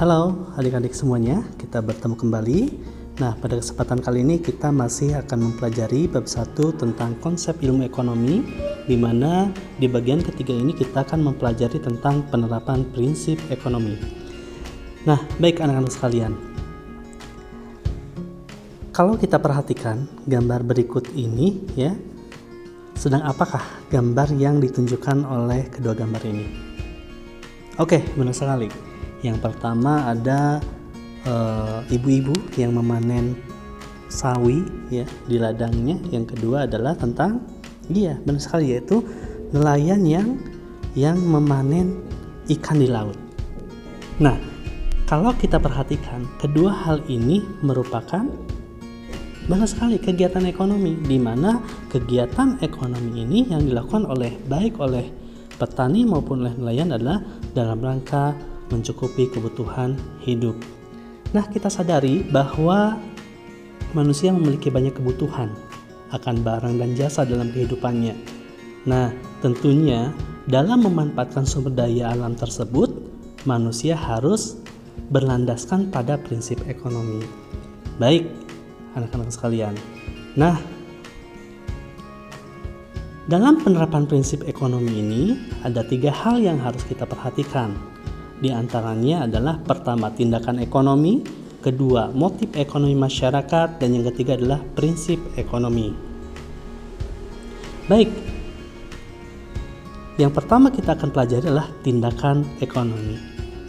Halo adik-adik semuanya, kita bertemu kembali. Nah, pada kesempatan kali ini kita masih akan mempelajari bab 1 tentang konsep ilmu ekonomi, di mana di bagian ketiga ini kita akan mempelajari tentang penerapan prinsip ekonomi. Nah, baik anak-anak sekalian. Kalau kita perhatikan gambar berikut ini ya, sedang apakah gambar yang ditunjukkan oleh kedua gambar ini? Oke, benar sekali. Yang pertama ada ibu-ibu yang memanen sawi ya di ladangnya. Yang kedua adalah tentang benar sekali, yaitu nelayan yang memanen ikan di laut. Nah, kalau kita perhatikan kedua hal ini merupakan benar sekali kegiatan ekonomi, di mana kegiatan ekonomi ini yang dilakukan baik oleh petani maupun oleh nelayan adalah dalam rangka mencukupi kebutuhan hidup. Nah, kita sadari bahwa manusia memiliki banyak kebutuhan akan barang dan jasa dalam kehidupannya. Nah, tentunya dalam memanfaatkan sumber daya alam tersebut, manusia harus berlandaskan pada prinsip ekonomi. Baik, anak-anak sekalian. Nah, dalam penerapan prinsip ekonomi ini ada 3 hal yang harus kita perhatikan. Di antaranya adalah pertama, tindakan ekonomi, kedua, motif ekonomi masyarakat, dan yang ketiga adalah prinsip ekonomi. Baik, yang pertama kita akan pelajari adalah tindakan ekonomi.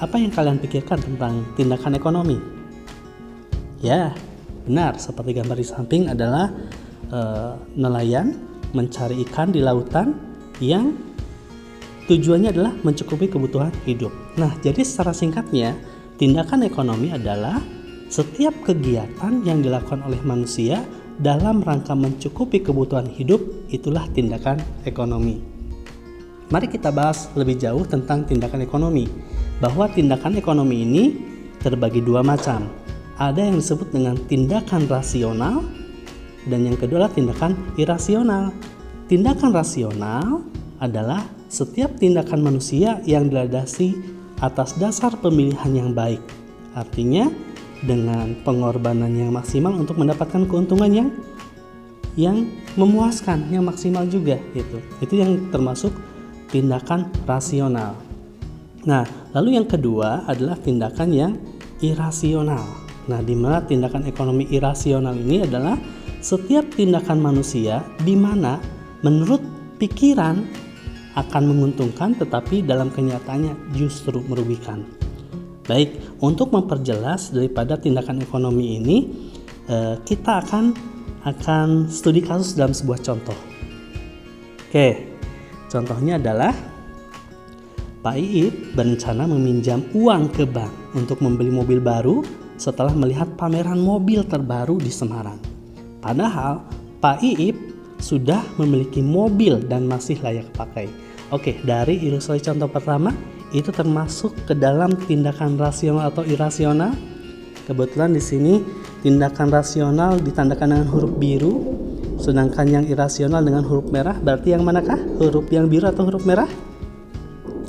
Apa yang kalian pikirkan tentang tindakan ekonomi? Ya, benar, seperti gambar di samping adalah nelayan mencari ikan di lautan yang tujuannya adalah mencukupi kebutuhan hidup. Nah, jadi secara singkatnya, tindakan ekonomi adalah setiap kegiatan yang dilakukan oleh manusia dalam rangka mencukupi kebutuhan hidup, itulah tindakan ekonomi. Mari kita bahas lebih jauh tentang tindakan ekonomi, bahwa tindakan ekonomi ini terbagi 2 macam. Ada yang disebut dengan tindakan rasional, dan yang kedua adalah tindakan irasional. Tindakan rasional adalah setiap tindakan manusia yang dilandasi atas dasar pemilihan yang baik. Artinya dengan pengorbanan yang maksimal untuk mendapatkan keuntungan yang memuaskan, yang maksimal juga gitu. Itu yang termasuk tindakan rasional. Nah, lalu yang kedua adalah tindakan yang irasional. Nah, di mana tindakan ekonomi irasional ini adalah setiap tindakan manusia di mana menurut pikiran akan menguntungkan, tetapi dalam kenyataannya justru merugikan. Baik, untuk memperjelas daripada tindakan ekonomi ini, kita akan studi kasus dalam sebuah contoh. Oke, contohnya adalah Pak Iip berencana meminjam uang ke bank untuk membeli mobil baru setelah melihat pameran mobil terbaru di Semarang. Padahal Pak Iip sudah memiliki mobil dan masih layak pakai. Oke, dari ilustrasi contoh pertama, itu termasuk ke dalam tindakan rasional atau irasional. Kebetulan di sini tindakan rasional ditandakan dengan huruf biru, sedangkan yang irasional dengan huruf merah. Berarti yang manakah? Huruf yang biru atau huruf merah?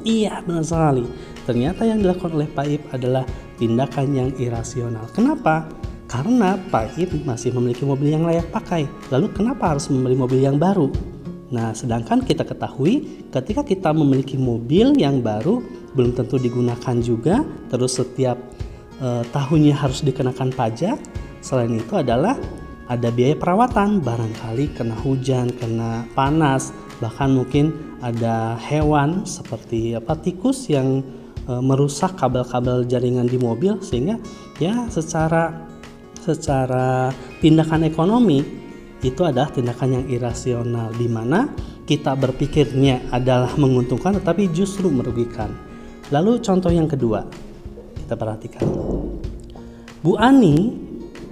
Iya, benar sekali. Ternyata yang dilakukan oleh Pak Iip adalah tindakan yang irasional. Kenapa? Karena Pak Iip masih memiliki mobil yang layak pakai. Lalu kenapa harus membeli mobil yang baru? Nah, sedangkan kita ketahui ketika kita memiliki mobil yang baru belum tentu digunakan juga, terus setiap tahunnya harus dikenakan pajak. Selain itu adalah ada biaya perawatan, barangkali kena hujan, kena panas, bahkan mungkin ada hewan seperti tikus yang merusak kabel-kabel jaringan di mobil, sehingga ya secara tindakan ekonomi itu adalah tindakan yang irasional, di mana kita berpikirnya adalah menguntungkan tetapi justru merugikan. Lalu contoh yang kedua, kita perhatikan. Bu Ani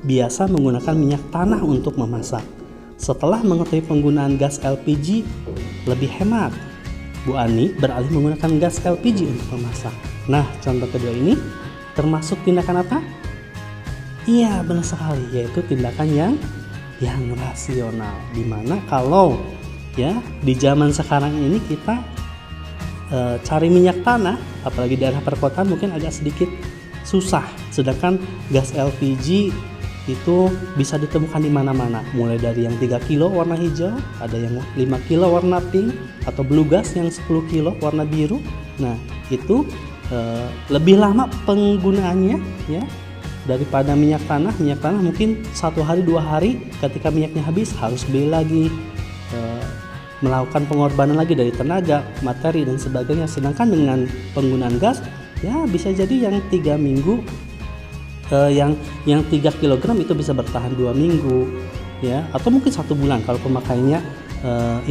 biasa menggunakan minyak tanah untuk memasak. Setelah mengetahui penggunaan gas LPG lebih hemat, Bu Ani beralih menggunakan gas LPG untuk memasak. Nah, contoh kedua ini termasuk tindakan apa? Iya, benar sekali, yaitu tindakan yang rasional. Dimana kalau ya di zaman sekarang ini kita cari minyak tanah, apalagi daerah perkotaan mungkin agak sedikit susah. Sedangkan gas LPG itu bisa ditemukan di mana-mana, mulai dari yang 3 kilo warna hijau, ada yang 5 kilo warna pink, atau blue gas yang 10 kilo warna biru. Nah, itu lebih lama penggunaannya ya daripada minyak tanah. Minyak tanah mungkin 1 hari 2 hari, ketika minyaknya habis harus beli lagi, melakukan pengorbanan lagi dari tenaga, materi dan sebagainya. Sedangkan dengan penggunaan gas ya bisa jadi yang 3 minggu, yang 3 kg itu bisa bertahan 2 minggu ya, atau mungkin 1 bulan kalau pemakaiannya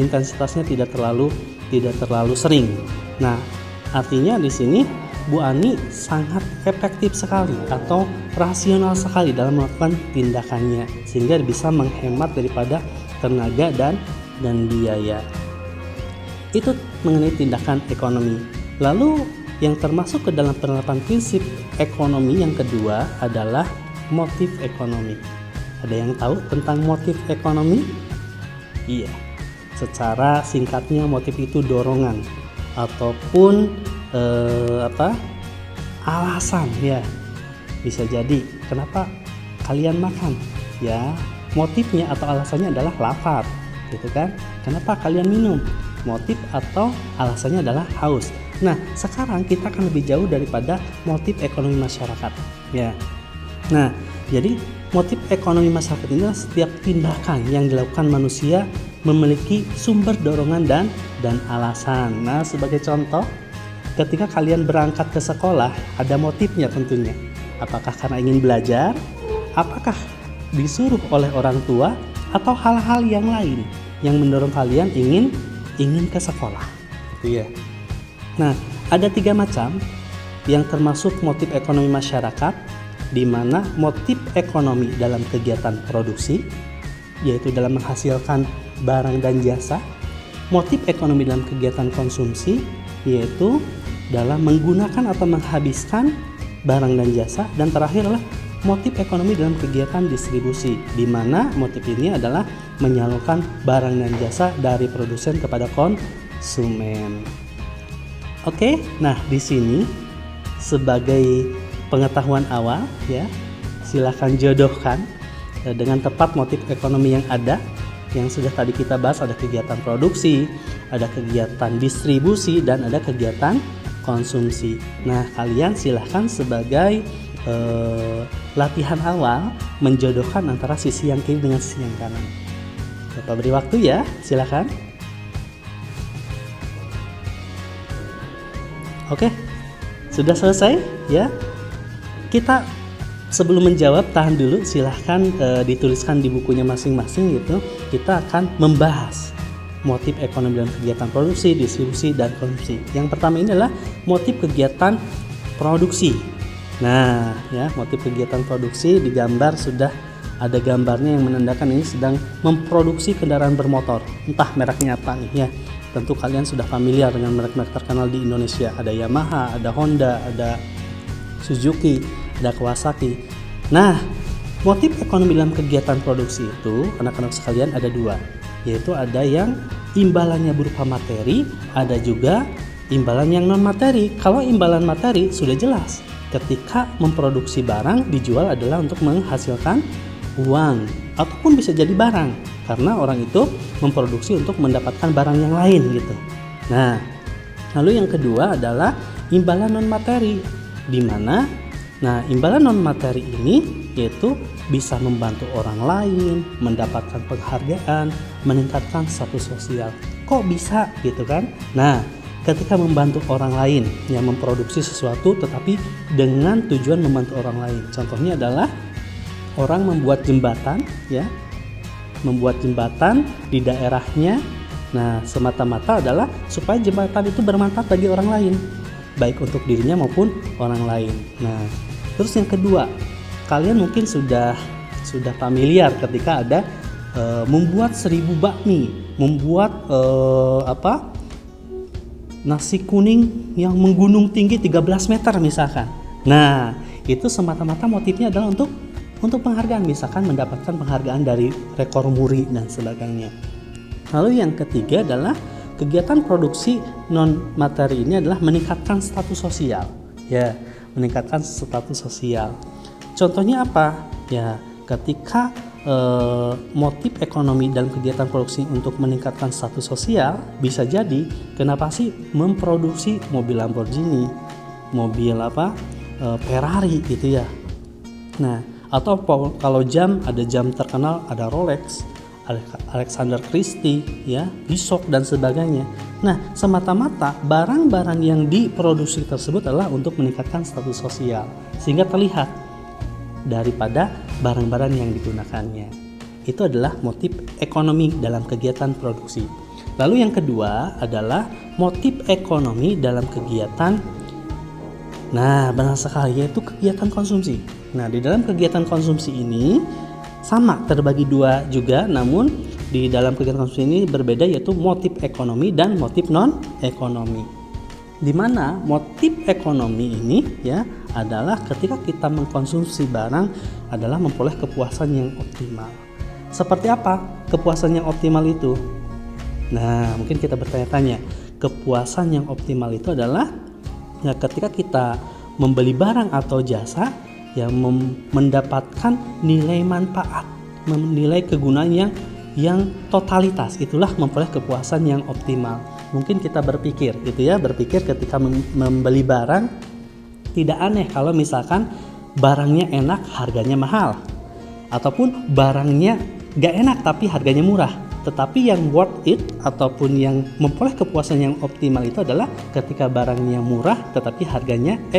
intensitasnya tidak terlalu sering. Nah, artinya di sini Bu Ani sangat efektif sekali atau rasional sekali dalam melakukan tindakannya, sehingga bisa menghemat daripada tenaga dan biaya. Itu mengenai tindakan ekonomi. Lalu yang termasuk ke dalam penerapan prinsip ekonomi yang kedua adalah motif ekonomi. Ada yang tahu tentang motif ekonomi? Iya. Secara singkatnya, motif itu dorongan ataupun alasan ya. Bisa jadi kenapa kalian makan? Ya, motifnya atau alasannya adalah lapar, gitu kan? Kenapa kalian minum? Motif atau alasannya adalah haus. Nah, sekarang kita akan lebih jauh daripada motif ekonomi masyarakat ya. Nah, jadi motif ekonomi masyarakat ini adalah setiap tindakan yang dilakukan manusia memiliki sumber dorongan dan alasan. Nah, sebagai contoh, ketika kalian berangkat ke sekolah, ada motifnya tentunya. Apakah karena ingin belajar? Apakah disuruh oleh orang tua? Atau hal-hal yang lain yang mendorong kalian ingin ke sekolah? Itu ya. Nah, ada 3 macam yang termasuk motif ekonomi masyarakat, di mana motif ekonomi dalam kegiatan produksi, yaitu dalam menghasilkan barang dan jasa, motif ekonomi dalam kegiatan konsumsi, yaitu dalam menggunakan atau menghabiskan barang dan jasa, dan terakhir adalah motif ekonomi dalam kegiatan distribusi, di mana motif ini adalah menyalurkan barang dan jasa dari produsen kepada konsumen. Oke, nah di sini sebagai pengetahuan awal ya, silakan jodohkan dengan tepat motif ekonomi yang ada, yang sudah tadi kita bahas. Ada kegiatan produksi, ada kegiatan distribusi, dan ada kegiatan konsumsi. Nah, kalian silahkan sebagai latihan awal menjodohkan antara sisi yang kiri dengan sisi yang kanan. Bapak beri waktu ya, silahkan. Oke, sudah selesai ya. Kita sebelum menjawab tahan dulu, silahkan dituliskan di bukunya masing-masing gitu. Kita akan membahas motif ekonomi dalam kegiatan produksi, distribusi, dan konsumsi. Yang pertama ini adalah motif kegiatan produksi. Nah, ya, motif kegiatan produksi digambar, sudah ada gambarnya yang menandakan ini sedang memproduksi kendaraan bermotor. Entah mereknya apa nih ya. Tentu kalian sudah familiar dengan merek-merek terkenal di Indonesia. Ada Yamaha, ada Honda, ada Suzuki, ada Kawasaki. Nah, motif ekonomi dalam kegiatan produksi itu, anak-anak sekalian, ada 2. Yaitu ada yang imbalannya berupa materi, ada juga imbalan yang non materi. Kalau imbalan materi sudah jelas, ketika memproduksi barang dijual adalah untuk menghasilkan uang, ataupun bisa jadi barang, karena orang itu memproduksi untuk mendapatkan barang yang lain gitu. Nah, lalu yang kedua adalah imbalan non materi, di mana imbalan non materi ini yaitu bisa membantu orang lain, mendapatkan penghargaan, meningkatkan status sosial. Kok bisa gitu kan? Nah, ketika membantu orang lain yang memproduksi sesuatu tetapi dengan tujuan membantu orang lain. Contohnya adalah orang membuat jembatan ya. Membuat jembatan di daerahnya. Nah, semata-mata adalah supaya jembatan itu bermanfaat bagi orang lain, baik untuk dirinya maupun orang lain. Nah, terus yang kedua, kalian mungkin sudah familiar ketika ada membuat 1000 bakmi, membuat nasi kuning yang menggunung tinggi 13 meter misalkan. Nah, itu semata-mata motifnya adalah untuk penghargaan, misalkan mendapatkan penghargaan dari rekor muri dan sebagainya. Lalu yang ketiga adalah kegiatan produksi non materi ini adalah meningkatkan status sosial. Ya, meningkatkan status sosial. Contohnya apa? Ya, ketika motif ekonomi dalam kegiatan produksi untuk meningkatkan status sosial, bisa jadi kenapa sih memproduksi mobil Lamborghini, mobil Ferrari gitu ya. Nah, atau kalau jam, ada jam terkenal, ada Rolex, Alexander Christie, ya, Tissot dan sebagainya. Nah, semata-mata barang-barang yang diproduksi tersebut adalah untuk meningkatkan status sosial, sehingga terlihat daripada barang-barang yang digunakannya. Itu adalah motif ekonomi dalam kegiatan produksi. Lalu yang kedua adalah motif ekonomi dalam kegiatan, nah benar sekali, yaitu kegiatan konsumsi. Nah, di dalam kegiatan konsumsi ini sama terbagi dua juga, namun di dalam kegiatan konsumsi ini berbeda, yaitu motif ekonomi dan motif non ekonomi. Di mana motif ekonomi ini ya adalah ketika kita mengkonsumsi barang adalah memperoleh kepuasan yang optimal. Seperti apa kepuasan yang optimal itu? Nah, mungkin kita bertanya-tanya, kepuasan yang optimal itu adalah ya ketika kita membeli barang atau jasa yang mendapatkan nilai manfaat, menilai kegunaan yang totalitas, itulah memperoleh kepuasan yang optimal. Mungkin kita berpikir ketika membeli barang, tidak aneh kalau misalkan barangnya enak harganya mahal, ataupun barangnya gak enak tapi harganya murah. Tetapi yang worth it ataupun yang memperoleh kepuasan yang optimal itu adalah ketika barangnya murah tetapi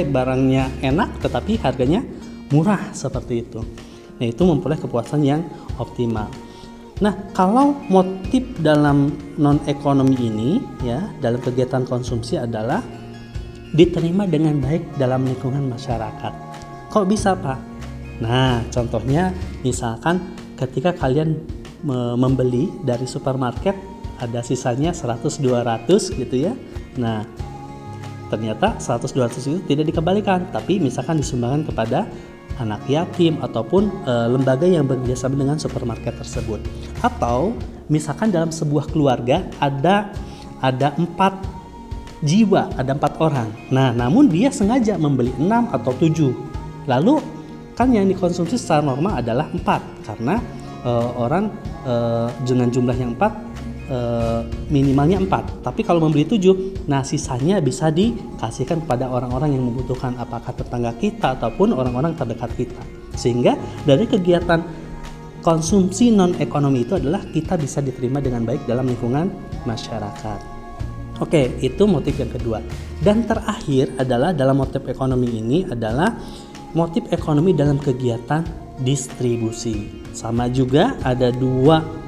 barangnya enak tetapi harganya murah, seperti itu. Nah, itu memperoleh kepuasan yang optimal. Nah, kalau motif dalam non-ekonomi ini ya dalam kegiatan konsumsi adalah diterima dengan baik dalam lingkungan masyarakat. Kok bisa, Pak? Nah, contohnya misalkan ketika kalian membeli dari supermarket ada sisanya 100-200 gitu ya. Nah, ternyata 100-200 itu tidak dikembalikan, tapi misalkan disumbangkan kepada anak yatim ataupun lembaga yang bekerjasama dengan supermarket tersebut. Atau misalkan dalam sebuah keluarga ada 4 jiwa, ada 4 orang. Nah, namun dia sengaja membeli 6 atau 7. Lalu kan yang dikonsumsi secara normal adalah 4 karena orang dengan jumlah yang 4 minimalnya 4. Tapi kalau membeli 7, nah sisanya bisa dikasihkan kepada orang-orang yang membutuhkan, apakah tetangga kita ataupun orang-orang terdekat kita. Sehingga dari kegiatan konsumsi non-ekonomi itu adalah kita bisa diterima dengan baik dalam lingkungan masyarakat. Oke, itu motif yang kedua. Dan terakhir adalah dalam motif ekonomi ini adalah motif ekonomi dalam kegiatan distribusi. Sama juga ada 2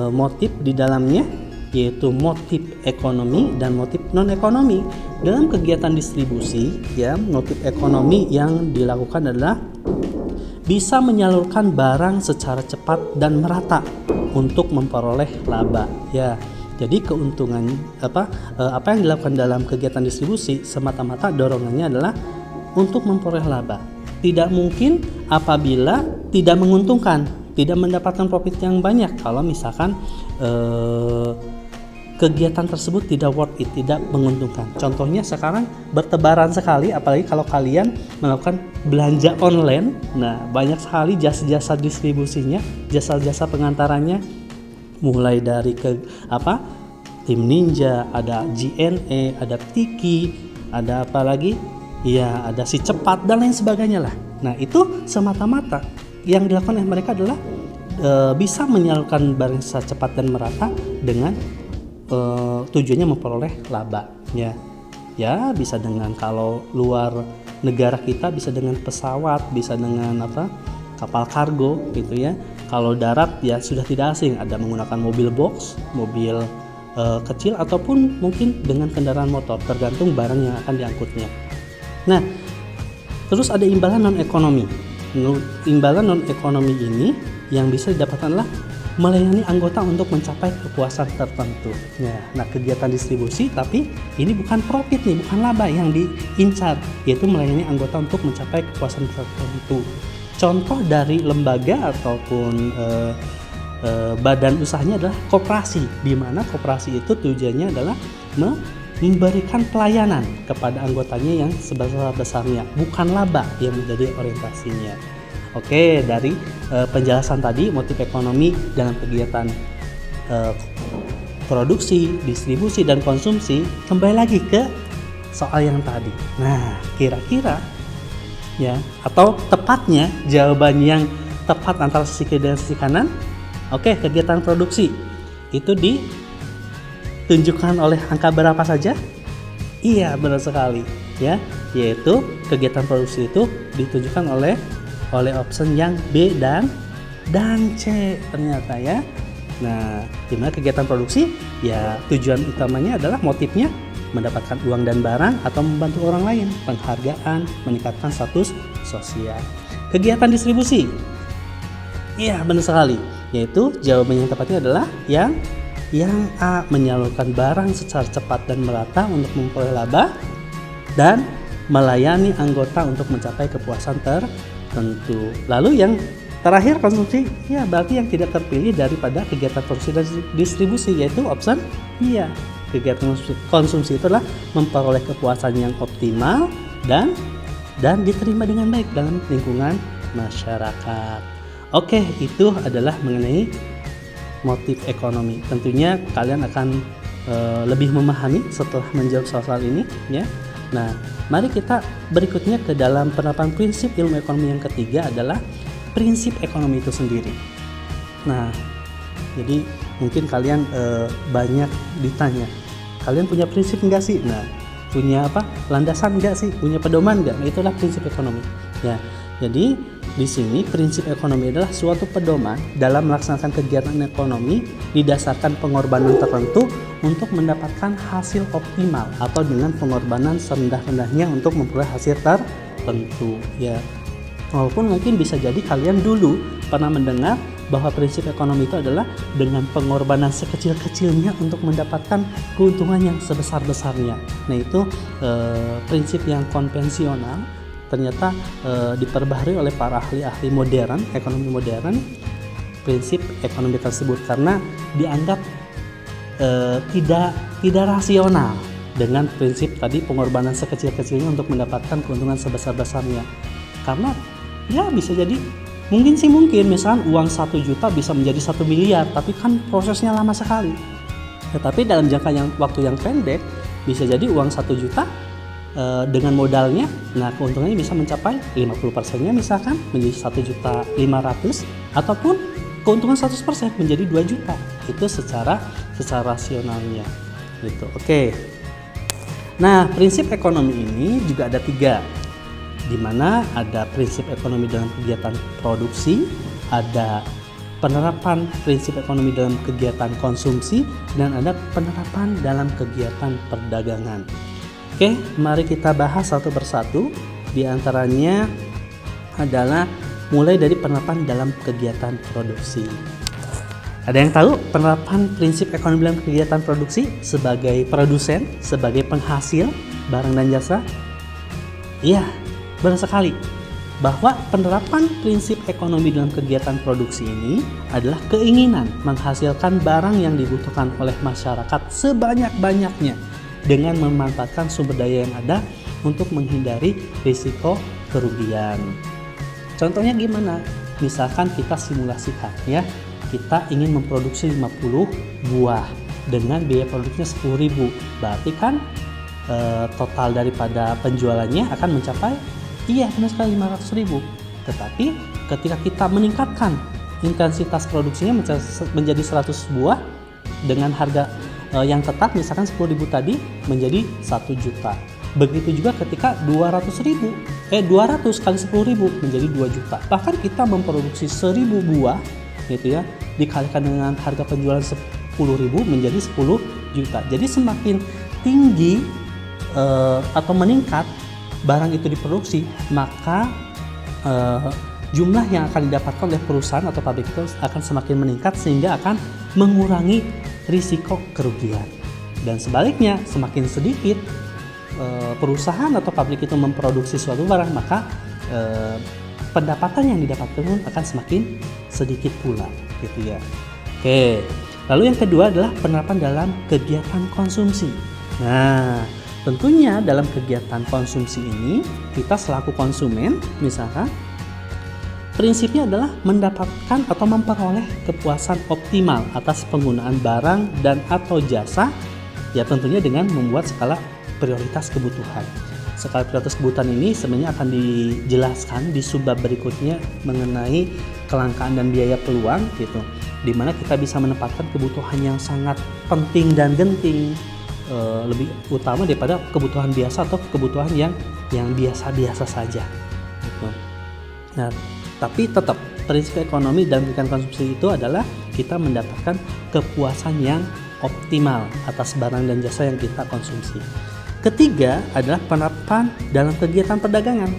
motif di dalamnya, yaitu motif ekonomi dan motif non-ekonomi. Dalam kegiatan distribusi, ya, motif ekonomi yang dilakukan adalah bisa menyalurkan barang secara cepat dan merata untuk memperoleh laba. Ya, jadi keuntungan apa yang dilakukan dalam kegiatan distribusi semata-mata dorongannya adalah untuk memperoleh laba. Tidak mungkin apabila tidak menguntungkan, tidak mendapatkan profit yang banyak kalau misalkan kegiatan tersebut tidak worth it, tidak menguntungkan. Contohnya sekarang bertebaran sekali, apalagi kalau kalian melakukan belanja online. Nah, banyak sekali jasa-jasa distribusinya, jasa-jasa pengantarannya, mulai dari Tim Ninja, ada JNE, ada Tiki, ada apa lagi? Ya, ada Si Cepat dan lain sebagainya lah. Nah, itu semata-mata yang dilakukan oleh mereka adalah bisa menyalurkan barang secara cepat dan merata dengan tujuannya memperoleh laba. Ya, bisa dengan kalau luar negara kita bisa dengan pesawat, bisa dengan kapal kargo gitu ya. Kalau darat ya sudah tidak asing, ada menggunakan mobil box, mobil kecil ataupun mungkin dengan kendaraan motor, tergantung barang yang akan diangkutnya. Nah, terus ada imbalan non-ekonomi. Imbalan non-ekonomi ini yang bisa didapatkan adalah melayani anggota untuk mencapai kepuasan tertentu. Nah, kegiatan distribusi, tapi ini bukan profit nih, bukan laba yang diincar, yaitu melayani anggota untuk mencapai kepuasan tertentu. Contoh dari lembaga ataupun badan usahanya adalah koperasi, di mana koperasi itu tujuannya adalah memberikan pelayanan kepada anggotanya yang sebesar-besarnya, bukan laba yang menjadi orientasinya. Oke, dari penjelasan tadi motif ekonomi dalam kegiatan produksi, distribusi, dan konsumsi, kembali lagi ke soal yang tadi. Nah, kira-kira ya, atau tepatnya jawaban yang tepat antara sisi kiri dan sisi kanan. Oke, kegiatan produksi itu ditunjukkan oleh angka berapa saja? Iya, benar sekali ya, yaitu kegiatan produksi itu ditunjukkan oleh option yang B dan C ternyata ya. Nah, dimana kegiatan produksi ya tujuan utamanya adalah motifnya mendapatkan uang dan barang atau membantu orang lain, penghargaan, meningkatkan status sosial. Kegiatan distribusi, iya benar sekali, yaitu jawaban yang tepatnya adalah yang A, menyalurkan barang secara cepat dan merata untuk memperoleh laba dan melayani anggota untuk mencapai kepuasan tertentu. Lalu yang terakhir konsumsi, ya berarti yang tidak terpilih daripada kegiatan produksi dan distribusi, yaitu option iya. Kegiatan konsumsi itu adalah memperoleh kepuasan yang optimal dan diterima dengan baik dalam lingkungan masyarakat. Oke, itu adalah mengenai motif ekonomi. Tentunya kalian akan lebih memahami setelah menjawab soal ini ya. Nah, mari kita berikutnya ke dalam penerapan prinsip ilmu ekonomi yang ketiga adalah prinsip ekonomi itu sendiri. Nah, jadi mungkin kalian banyak ditanya, kalian punya prinsip enggak sih? Nah, punya apa? Landasan enggak sih? Punya pedoman enggak? Nah, itulah prinsip ekonomi. Ya, jadi di sini prinsip ekonomi adalah suatu pedoman dalam melaksanakan kegiatan ekonomi didasarkan pengorbanan tertentu untuk mendapatkan hasil optimal atau dengan pengorbanan serendah-rendahnya untuk memperoleh hasil tertentu. Ya, walaupun mungkin bisa jadi kalian dulu pernah mendengar bahwa prinsip ekonomi itu adalah dengan pengorbanan sekecil-kecilnya untuk mendapatkan keuntungan yang sebesar-besarnya. Nah, itu prinsip yang konvensional ternyata diperbaharui oleh para ahli-ahli modern, ekonomi modern, prinsip ekonomi tersebut karena dianggap tidak rasional dengan prinsip tadi pengorbanan sekecil-kecilnya untuk mendapatkan keuntungan sebesar-besarnya. Karena ya bisa jadi mungkin misalkan uang 1 juta bisa menjadi 1 miliar, tapi kan prosesnya lama sekali. Tetapi dalam jangka waktu yang pendek bisa jadi uang 1 juta dengan modalnya, nah keuntungannya bisa mencapai 50%-nya misalkan menjadi 1.500.000 ataupun keuntungan 100% menjadi 2 juta. Itu secara rasionalnya gitu. Oke. Nah, prinsip ekonomi ini juga ada 3, di mana ada prinsip ekonomi dalam kegiatan produksi, ada penerapan prinsip ekonomi dalam kegiatan konsumsi, dan ada penerapan dalam kegiatan perdagangan. Oke, mari kita bahas satu persatu. Di antaranya adalah mulai dari penerapan dalam kegiatan produksi. Ada yang tahu penerapan prinsip ekonomi dalam kegiatan produksi sebagai produsen, sebagai penghasil barang dan jasa? Iya, benar sekali. Bahwa penerapan prinsip ekonomi dalam kegiatan produksi ini adalah keinginan menghasilkan barang yang dibutuhkan oleh masyarakat sebanyak-banyaknya dengan memanfaatkan sumber daya yang ada untuk menghindari risiko kerugian. Contohnya gimana? Misalkan kita simulasikan ya, kita ingin memproduksi 50 buah dengan biaya produksinya 10.000. Berarti kan total daripada penjualannya akan mencapai benar sekali 500.000. Tetapi ketika kita meningkatkan intensitas produksinya menjadi 100 buah dengan harga yang tetap misalkan 10.000 tadi menjadi 1 juta. Begitu juga ketika 200 kali 10.000 menjadi 2 juta. Bahkan kita memproduksi 1.000 buah gitu ya, dikalikan dengan harga penjualan 10.000 menjadi 10 juta. Jadi semakin tinggi atau meningkat barang itu diproduksi, maka jumlah yang akan didapatkan oleh perusahaan atau pabrik itu akan semakin meningkat sehingga akan mengurangi risiko kerugian. Dan sebaliknya, semakin sedikit perusahaan atau pabrik itu memproduksi suatu barang, maka pendapatan yang didapatkan pun akan semakin sedikit pula gitu ya. Oke. Lalu yang kedua adalah penerapan dalam kegiatan konsumsi. Nah, tentunya dalam kegiatan konsumsi ini, kita selaku konsumen, misalkan, prinsipnya adalah mendapatkan atau memperoleh kepuasan optimal atas penggunaan barang dan atau jasa, ya tentunya dengan membuat skala prioritas kebutuhan. Skala prioritas kebutuhan ini sebenarnya akan dijelaskan di subbab berikutnya mengenai kelangkaan dan biaya peluang gitu, dimana kita bisa menempatkan kebutuhan yang sangat penting dan genting lebih utama daripada kebutuhan biasa atau kebutuhan yang biasa-biasa saja gitu. Nah, tapi tetap prinsip ekonomi dalam kegiatan konsumsi itu adalah kita mendapatkan kepuasan yang optimal atas barang dan jasa yang kita konsumsi. Ketiga adalah penerapan dalam kegiatan perdagangan.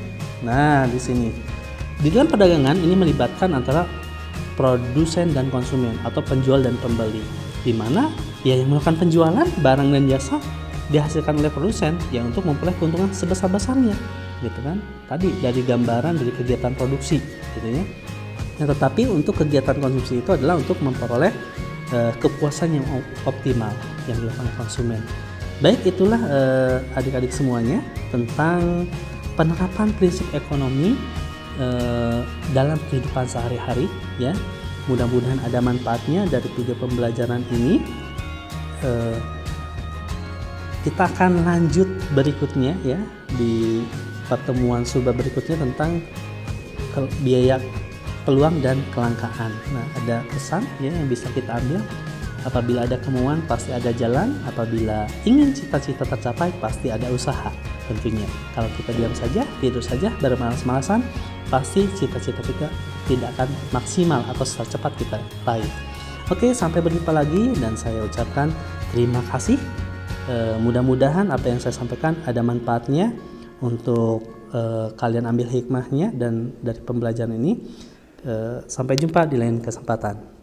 Nah, di sini di dalam perdagangan ini melibatkan antara produsen dan konsumen atau penjual dan pembeli, di mana ya yang melakukan penjualan barang dan jasa dihasilkan oleh produsen ya untuk memperoleh keuntungan sebesar-besarnya gitu kan. Tadi dari gambaran dari kegiatan produksi gitu ya. Nah, tetapi untuk kegiatan konsumsi itu adalah untuk memperoleh kepuasan yang optimal yang dilakukan oleh konsumen. Baik, itulah adik-adik semuanya tentang penerapan prinsip ekonomi dalam kehidupan sehari-hari ya. Mudah-mudahan ada manfaatnya dari 3 pembelajaran ini. Kita akan lanjut berikutnya ya di pertemuan subbab berikutnya tentang biaya peluang dan kelangkaan. Nah, ada pesan ya yang bisa kita ambil. Apabila ada kemauan pasti ada jalan, apabila ingin cita-cita tercapai pasti ada usaha tentunya. Kalau kita diam saja, tidur saja, bermalas-malasan, pasti cita-cita kita tidak akan maksimal atau secepat kita raih. Oke, sampai berjumpa lagi dan saya ucapkan terima kasih. Mudah-mudahan apa yang saya sampaikan ada manfaatnya untuk kalian ambil hikmahnya dan dari pembelajaran ini. Sampai jumpa di lain kesempatan.